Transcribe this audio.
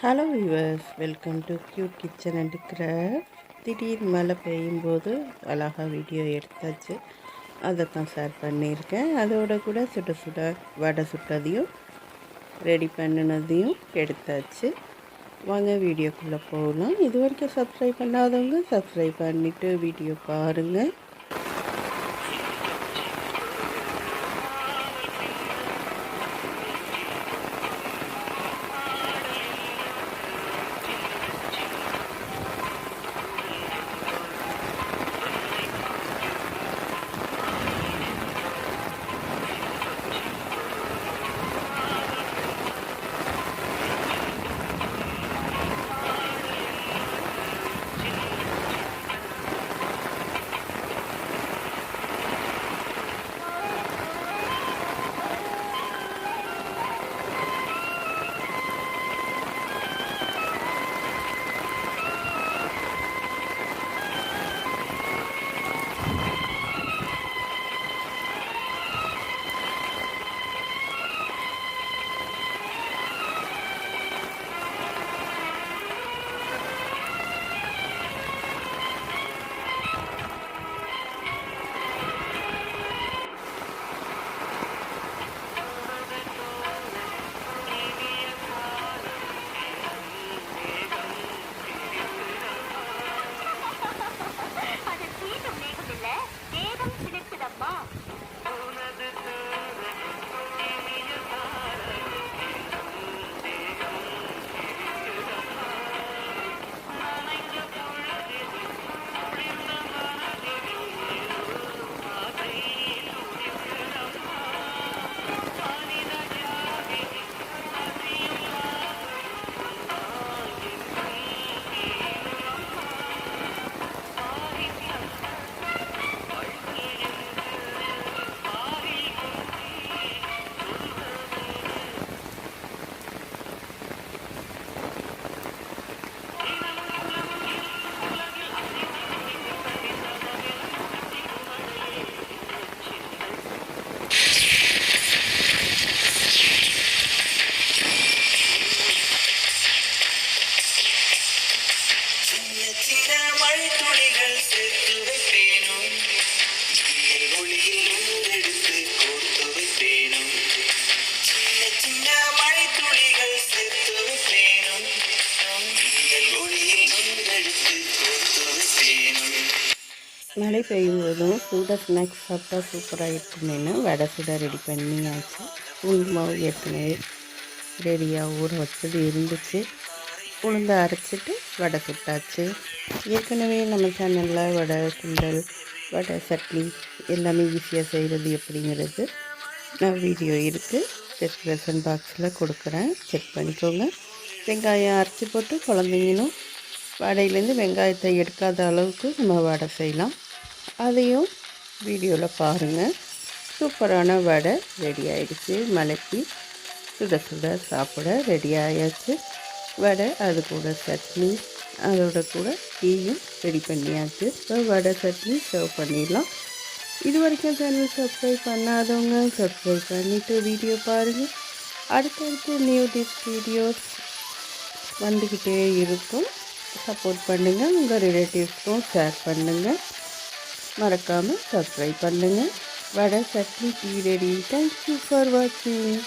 Hello viewers, welcome to cute kitchen and craft. திடீர்னு மழை பெய்யும்போது அழகாக வீடியோ எடுத்தாச்சு. அதை தான் ஷேர் பண்ணியிருக்கேன். அதோட கூட சுட சுட வடை சுட்டதையும் ரெடி பண்ணினதையும் எடுத்தாச்சு. வாங்க வீடியோக்குள்ளே போகலாம். இது வரைக்கும் சப்ஸ்கிரைப் பண்ணாதவங்க சப்ஸ்கிரைப் பண்ணிவிட்டு வீடியோ பாருங்கள். மழை பெய்யும்போதும் சூடாக ஸ்நாக்ஸ் சாப்பிட்டா சூப்பராக இருக்குமேனு வடை சுட ரெடி பண்ணியாச்சு. உளுந்து மாவு ஏற்கனவே ரெடியாக ஊற வச்சது இருந்துச்சு. உளுந்தை அரைச்சிட்டு வடை சுட்டாச்சு. ஏற்கனவே நம்ம சேனலில் வடை சுண்டல், வடை சட்னி எல்லாமே ஈஸியாக செய்கிறது எப்படிங்கிறது நான் வீடியோ இருக்குது, டிஸ்கிரிப்ஷன் பாக்ஸில் கொடுக்குறேன், செக் பண்ணிக்கோங்க. வெங்காயம் அரைச்சி போட்டு குழந்தைங்களும் வடையிலேருந்து வெங்காயத்தை எடுக்காத அளவுக்கு நம்ம வடை செய்யலாம். அதையும் வீடியோவில் பாருங்கள். சூப்பரான வடை ரெடி ஆகிடுச்சு. மலைக்கு சுட சுட சாப்பிட ரெடி ஆயாச்சு வடை. அது கூட சட்னி, அதோட கூட டீயும் ரெடி பண்ணியாச்சு. இப்போ வடை சட்னி சர்வ் பண்ணிடலாம். இது வரைக்கும் சேனல் சப்ஸ்கிரைப் பண்ணாதவங்க சப்ஸ்கிரைப் பண்ணிவிட்டு வீடியோ பாருங்கள். அடுத்தடுத்து நியூ டிஷ் வீடியோஸ் வந்துக்கிட்டே இருக்கும். சப்போர்ட் பண்ணுங்கள். உங்கள் ரிலேட்டிவ்ஸ்க்கும் ஷேர் பண்ணுங்கள். மறக்காமல் சப்ஸ்கிரைப் பண்ணுங்கள். Vada chutney tea ready. Thank you for வாட்சிங்.